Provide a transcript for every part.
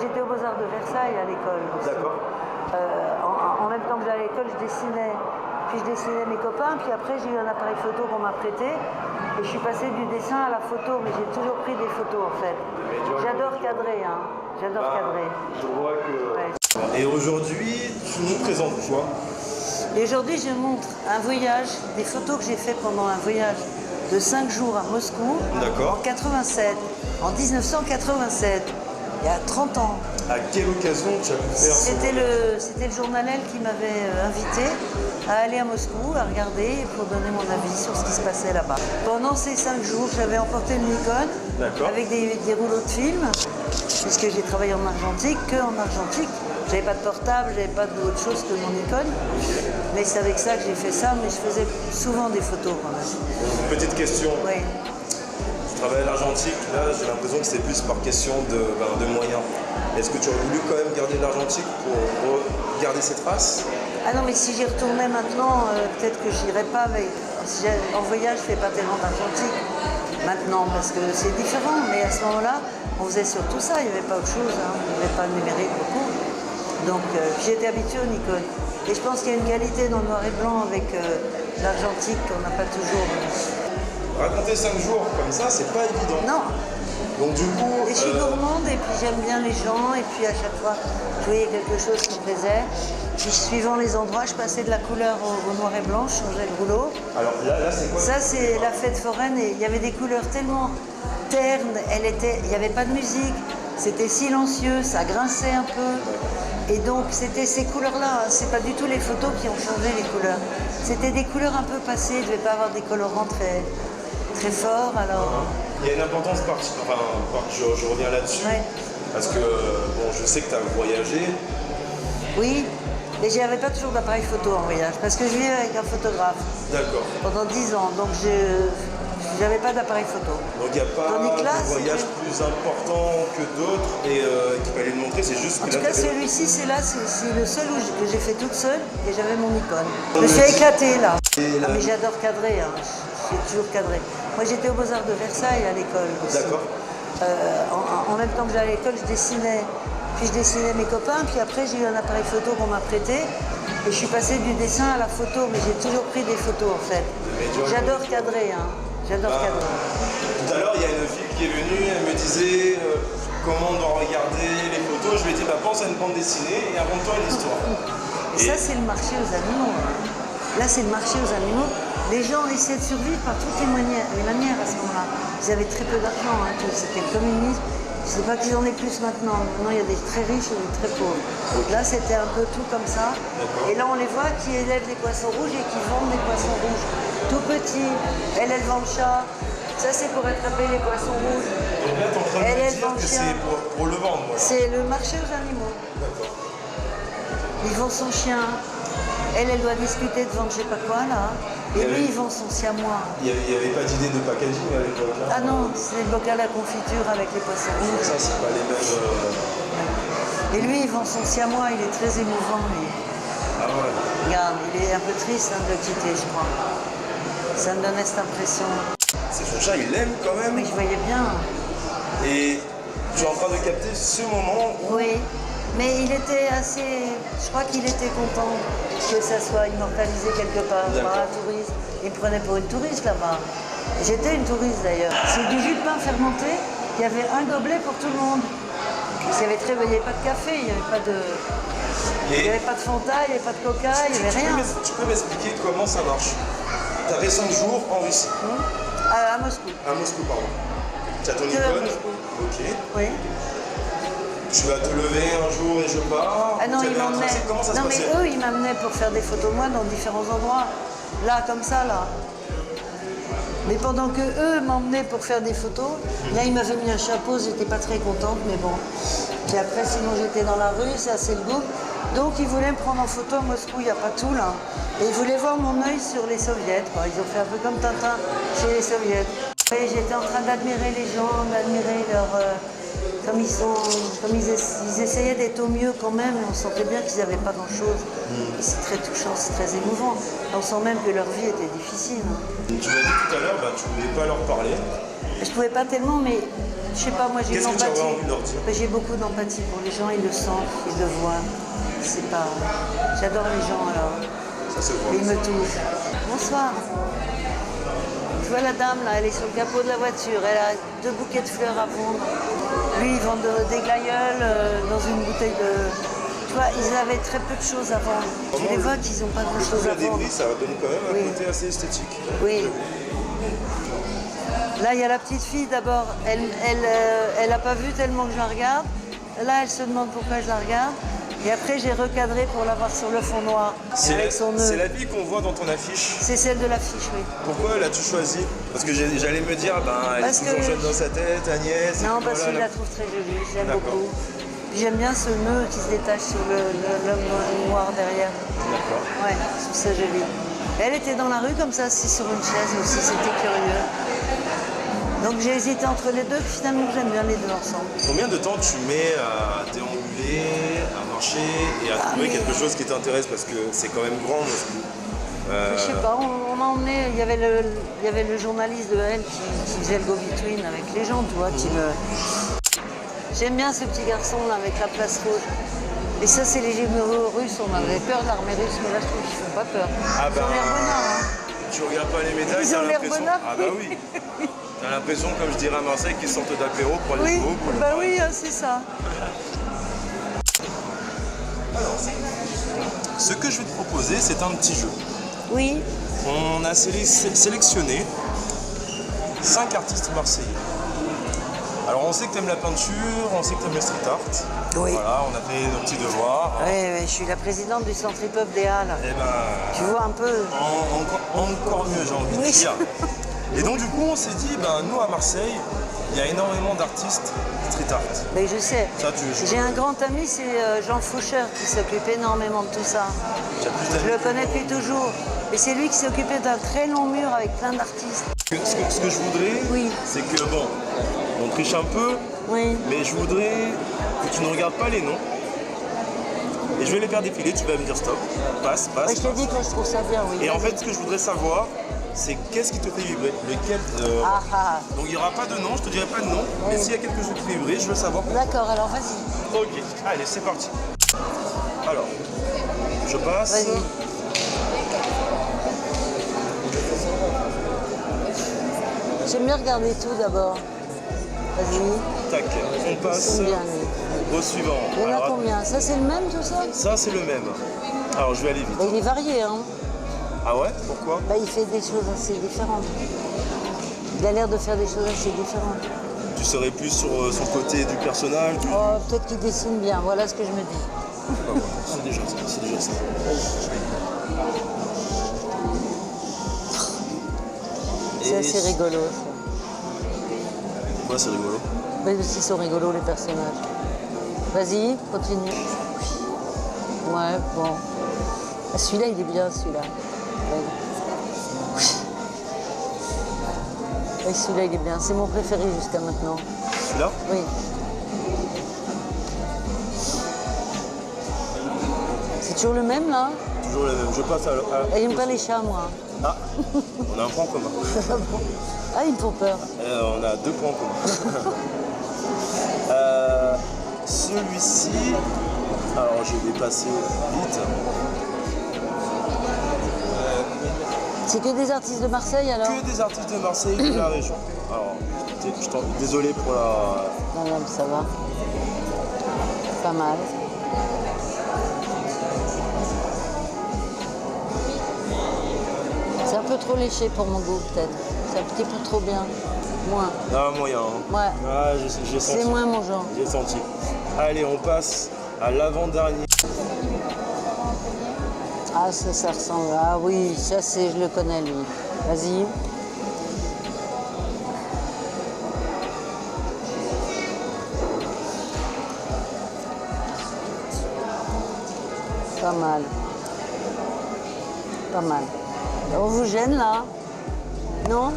j'étais aux Beaux-Arts de Versailles à l'école. D'accord. En même temps que j'allais à l'école, je dessinais. Puis je dessinais mes copains, puis après j'ai eu un appareil photo qu'on m'a prêté. Et je suis passée du dessin à la photo, mais j'ai toujours pris des photos en fait. J'adore cadrer, hein. J'adore cadrer. Je vois que... Ouais. Et aujourd'hui, tu nous présentes quoi? Et aujourd'hui, je montre un voyage, des photos que j'ai fait pendant un voyage de 5 jours à Moscou. D'accord. En 87, en 1987, il y a 30 ans. À quelle occasion tu as pu faire ce C'était le journal Elle qui m'avait invité à aller à Moscou, à regarder pour donner mon avis sur ce qui se passait là-bas. Pendant ces 5 jours, j'avais emporté une Nikon avec des rouleaux de film, puisque j'ai travaillé en argentique, J'avais pas de portable, j'avais pas d'autre chose que mon Nikon. Mais c'est avec ça que j'ai fait ça, mais je faisais souvent des photos quand même. Petite question. Oui. Tu travailles à l'argentique, là j'ai l'impression que c'est plus par question de moyens. Est-ce que tu aurais voulu quand même garder l'argentique pour garder ces traces? Ah non, mais si j'y retournais maintenant, peut-être que j'irais pas, mais en voyage, je fais pas tellement d'argentique maintenant, parce que c'est différent. Mais à ce moment-là, on faisait surtout ça, il n'y avait pas autre chose, hein. Il n'y avait pas de numérique beaucoup. Donc j'étais habituée au Nikon. Et je pense qu'il y a une qualité dans le noir et blanc avec l'argentique qu'on n'a pas toujours. Raconter 5 jours comme ça, c'est pas évident. Non. Donc du coup... Et je suis gourmande et puis j'aime bien les gens et puis à chaque fois je voyais quelque chose qui me plaisait. Puis suivant les endroits, je passais de la couleur au noir et blanc, je changeais le rouleau. Alors là c'est quoi? Ça c'est la fête foraine et il y avait des couleurs tellement ternes, il n'y avait pas de musique, c'était silencieux, ça grinçait un peu. Et donc c'était ces couleurs-là, c'est pas du tout les photos qui ont changé les couleurs. C'était des couleurs un peu passées, je ne vais pas avoir des colorants très forts alors. Il y a une importance je reviens là-dessus, Ouais. parce que bon, je sais que tu as voyagé. Oui, mais je n'avais pas toujours d'appareil photo en voyage, parce que je vivais avec un photographe D'accord. pendant 10 ans, donc je n'avais pas d'appareil photo. Donc il n'y a pas de voyage plus important que d'autres et qui fallait le montrer, c'est juste En que tout là, cas, celui-ci, c'est le seul que j'ai fait toute seule et j'avais mon Nikon. Je me suis éclatée là. Ah, mais j'adore cadrer, hein. J'ai toujours cadré. Moi, j'étais aux Beaux-Arts de Versailles à l'école aussi. D'accord. En même temps que j'allais à l'école, je dessinais. Puis je dessinais mes copains, puis après j'ai eu un appareil photo qu'on m'a prêté. Et je suis passée du dessin à la photo, mais j'ai toujours pris des photos en fait. J'adore cadrer, hein. J'adore cadrer. Tout à l'heure, il y a une fille qui est venue, elle me disait comment on doit regarder les photos. Je lui ai dit, pense à une bande dessinée et invente-toi une histoire. Et ça, c'est le marché aux animaux. Là, c'est le marché aux animaux. Les gens essaient de survivre par toutes les manières à ce moment-là. Ils avaient très peu d'argent, hein, c'était le communisme. Je ne sais pas qu'ils en aient plus maintenant. Maintenant, il y a des très riches et des très pauvres. Là, c'était un peu tout comme ça. Et là, on les voit qui élèvent des poissons rouges et qui vendent des poissons rouges. Tout petits. Elle vend le chat. Ça, c'est pour attraper les poissons rouges. Donc là, tu es en train de me dire que c'est pour le vendre, voilà. C'est le marché aux animaux. D'accord. Il vend son chien. Elle doit discuter de vendre je sais pas quoi, là. Et lui, il vend son siamois. Il n'y avait pas d'idée de packaging à l'époque, là? Ah non, c'est le bocal à confiture avec les poissons rouges. Ça, c'est pas les mêmes... Et lui, il vend son siamois, il est très émouvant, lui. Ah ouais. Regarde, il est un peu triste de le quitter, je crois. Ça me donnait cette impression. C'est son chat, il l'aime quand même. Mais je voyais bien. Et tu es en train de capter ce moment où... Oui, mais il était assez... Je crois qu'il était content que ça soit immortalisé quelque part par un touriste. Il me prenait pour une touriste là-bas. J'étais une touriste d'ailleurs. C'est du jus de pain fermenté. Il y avait un gobelet pour tout le monde. Il n'y avait pas de café, il n'y avait pas de... Il n'y avait pas de Fanta, il n'y avait pas de Coca, il n'y avait rien. Tu peux m'expliquer comment ça marche? Tu as fait 5 jours en Russie. À Moscou. À Moscou, pardon. Tu as ton À Nikon. Moscou. Ok. Oui. Tu vas te lever un jour et je pars. Ah non, ils m'emmenaient. Comment ça se Non, mais passait? eux, ils m'amenaient pour faire des photos, moi, dans différents endroits. Là, comme ça, là. Mais pendant que eux m'emmenaient pour faire des photos, là, ils m'avaient mis un chapeau, j'étais pas très contente, mais bon. Puis après, sinon, j'étais dans la rue, ça, c'est le goût. Donc, ils voulaient me prendre en photo à Moscou, il n'y a pas tout, là. Et ils voulaient voir mon œil sur les soviets, quoi. Ils ont fait un peu comme Tintin chez les soviets. Et j'étais en train d'admirer les gens, d'admirer leur... ils essayaient d'être au mieux quand même, et on sentait bien qu'ils n'avaient pas grand-chose. Et c'est très touchant, c'est très émouvant. On sent même que leur vie était difficile. Tu m'as dit tout à l'heure, tu ne voulais pas leur parler. Je ne pouvais pas tellement, mais Je sais pas, moi j'ai une Qu'est-ce que tu empathie. aurais envie de leur dire? J'ai beaucoup d'empathie pour les gens, ils le sentent, ils le voient. C'est pas. J'adore les gens alors. Ça se voit. Ils me touchent. Bonsoir. Tu vois la dame là, elle est sur le capot de la voiture, elle a 2 bouquets de fleurs à vendre. Lui, ils vendent des glaïeuls dans une bouteille de. Tu vois, ils avaient très peu de choses à vendre. Tu les vois qu'ils n'ont pas grand chose à Le vendre. débris, ça donne quand même un Oui. côté assez esthétique. Oui. Là, il y a la petite fille d'abord. Elle a pas vu tellement que je la regarde. Là, elle se demande pourquoi je la regarde. Et après, j'ai recadré pour la voir sur le fond noir. Avec son C'est nœud. la fille qu'on voit dans ton affiche. C'est celle de l'affiche, oui. Pourquoi l'as-tu choisie? Parce que j'allais me dire, elle Parce est toujours que- jeune dans sa tête, Agnès. Non, et puis parce que voilà, je la trouve très jolie. Je l'aime D'accord. beaucoup. Puis j'aime bien ce nœud qui se détache sur l'homme noir derrière. D'accord. Ouais, je trouve ça joli. Elle était dans la rue comme ça, assise sur une chaise aussi. C'était curieux. Donc j'ai hésité entre les deux, puis finalement j'aime bien les deux ensemble. Combien de temps tu mets à déambuler, à marcher et à trouver mais- quelque chose qui t'intéresse? Parce que c'est quand même grand Moscou. Je sais pas, on m'a emmené, il y avait le journaliste de Elle qui faisait le go-between avec les gens, tu vois, qui me... J'aime bien ce petit garçon là avec la place rouge. Et ça, c'est les généraux russes, on avait peur de l'armée russe, mais là je trouve qu'ils font pas peur. Ah Ils ont l'air bonards, hein. Tu regardes pas les médailles, Ils t'as ont l'air l'impression. bonards. Ah bah oui. T'as l'impression, comme je dirais à Marseille, qu'ils sortent d'apéro pour aller Oui, jouer au pool. bah oui, c'est ça. Ce que je vais te proposer, c'est un petit jeu. Oui, On a sélectionné 5 artistes marseillais. Alors on sait que tu aimes la peinture, on sait que tu aimes le street art. Oui. Voilà, on a fait nos petits devoirs. ouais, je suis la présidente du centre hip-hop des Halles. Et ben, Tu vois un peu. encore mieux, j'ai envie de Oui. dire. Et donc du coup, on s'est dit, nous à Marseille, il y a énormément d'artistes street art. Mais je sais. Ça, tu- J'ai un grand ami, c'est Jean Faucheur, qui s'occupe énormément de tout ça. Tu as plus d'amis. Je le connais depuis toujours. Et c'est lui qui s'est occupé d'un très long mur avec plein d'artistes. Ce que je voudrais, Oui. c'est que bon, on triche un peu, Oui. mais je voudrais que tu ne regardes pas les noms. Et je vais les faire défiler, tu vas me dire stop, passe, passe. Ouais, je te passe. dis que je trouve ça bien, oui. Et en fait, ce que je voudrais savoir, c'est qu'est-ce qui te fait vibrer, lequel. Ah ah. Donc il n'y aura pas de nom, je te dirai pas de nom, mais s'il y a quelque chose qui te fait vibrer, je veux savoir. D'accord, alors vas-y. Ok, allez, c'est parti. Alors, je passe. Vas-y. J'aime bien regarder tout d'abord. Vas-y. Tac, on passe J'aime bien, lui. au suivant. Il y en a Alors, combien? Ça, c'est le même, tout ça? ça, c'est le même. Alors, je vais aller vite. Bah, il est varié, hein. Ah ouais? Pourquoi? Bah, il fait des choses assez différentes. Il a l'air de faire des choses assez différentes. Tu serais plus sur son côté du personnage du... Oh, peut-être qu'il dessine bien, voilà ce que je me dis. C'est déjà ça, c'est déjà ça. C'est assez rigolo, ça. Ouais, c'est rigolo. Mais aussi, sont rigolos, les personnages. Vas-y, continue. Ouais, bon. Ah, celui-là, il est bien, celui-là. Ouais. Ouais, celui-là, il est bien. C'est mon préféré jusqu'à maintenant. Celui-là? Oui. C'est toujours le même, là? Toujours le même. Je passe à... Ah, j'aime pas les chats, moi. Ah, on a un point commun. Ah, ils me font peur. On a 2 points communs. Celui-ci, alors je vais passer vite. C'est que des artistes de Marseille, alors? Que des artistes de Marseille de la région. Alors, désolé pour la... Non, non, ça va. Pas mal. C'est un peu trop léché pour mon goût, peut-être. C'est un petit peu trop bien. Moins. Ah, moyen. Hein. Ouais. Ah, j'ai senti. C'est moins mon genre. J'ai senti. Allez, on passe à l'avant-dernier. Ah, ça ressemble. Ah oui, ça, je le connais, lui. Vas-y. Pas mal. Pas mal. On vous gêne, là? Non?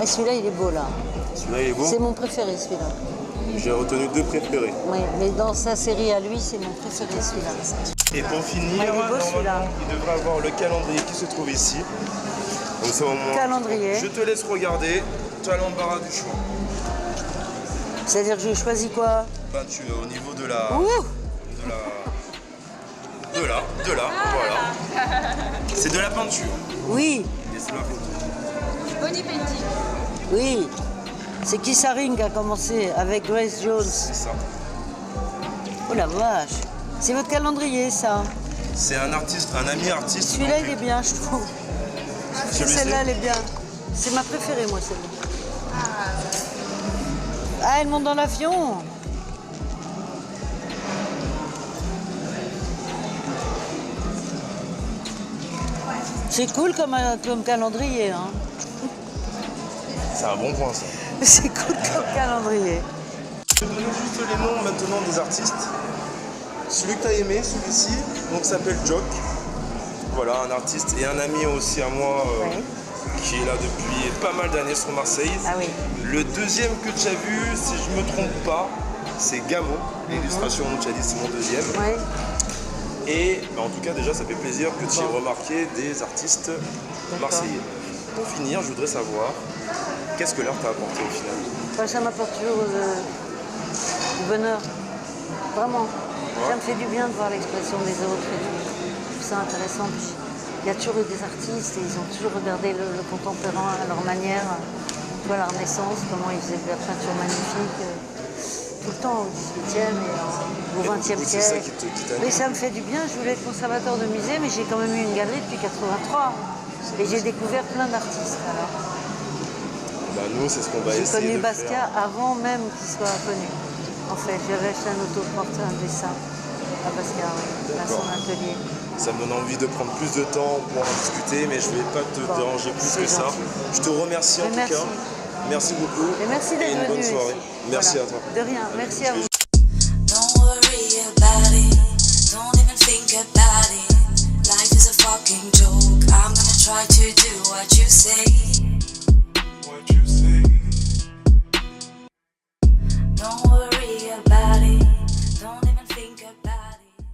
Ah, celui-là, il est beau, là. Celui-là, il est beau. C'est mon préféré, celui-là. J'ai retenu 2 préférés. Oui, mais dans sa série à lui, c'est mon préféré, celui-là. Et pour finir, Ouais, il est beau, normalement, celui-là. il devrait avoir le calendrier qui se trouve ici. Donc c'est au moment. Calendrier. Je te laisse regarder. tu as l'embarras du choix. C'est-à-dire que je choisis quoi? Ben, tu es au niveau de la... Ouh! De là, voilà. C'est de la peinture. Oui, Et c'est la photo. Body painting. oui. C'est Keith Haring qui a commencé avec Grace Jones. C'est ça. Oh la vache. C'est votre calendrier, ça. C'est un artiste, un ami artiste. Celui-là, il est bien, je trouve. Celui-ci. Celle-là, elle est bien. C'est ma préférée, moi, celle-là. Ah, elle monte dans l'avion. C'est cool comme calendrier, hein. C'est un bon point, ça. C'est cool comme calendrier. Je vais donner juste les noms maintenant des artistes. Celui que tu as aimé, celui-ci, donc s'appelle Jock. Voilà, un artiste et un ami aussi à moi Ouais. qui est là depuis pas mal d'années sur Marseille. Ah oui. Le deuxième que tu as vu, si je me trompe pas, c'est Gamo. L'illustration, tu as dit, c'est mon deuxième. Ouais. Et bah, en tout cas, déjà, ça fait plaisir que tu aies remarqué des artistes marseillais. Pour finir, je voudrais savoir, qu'est-ce que l'art t'a apporté au final? Enfin, ça m'apporte toujours du bonheur. Vraiment. Ça me fait du bien de voir l'expression des autres et tout. Je trouve ça intéressant. Puis, il y a toujours eu des artistes et ils ont toujours regardé le contemporain à leur manière. Tu vois, la Renaissance, comment ils faisaient de la peinture magnifique. Tout le temps, au XVIIIe et au XXe C'est ça siècle. qui t'a Mais ça me fait du bien. Je voulais être conservateur de musée, mais j'ai quand même eu une galerie depuis 83. Et j'ai découvert plein d'artistes. Alors. Bah, nous, c'est ce qu'on va J'ai essayer connu de Basquiat faire. avant même qu'il soit connu. En fait, j'avais acheté un autoportrait, un dessin à Basquiat, oui, à son atelier. Ça me donne envie de prendre plus de temps pour en discuter, mais je ne vais pas te déranger plus c'est que ça. gentil. Je te remercie en Mais tout cas. Merci beaucoup. Et merci d'être une venu bonne soirée. ici. Merci Voilà. à toi. De rien, merci à vous. Don't worry about it. Don't even think about it. Life is a fucking joke. I'm gonna try to do what you say.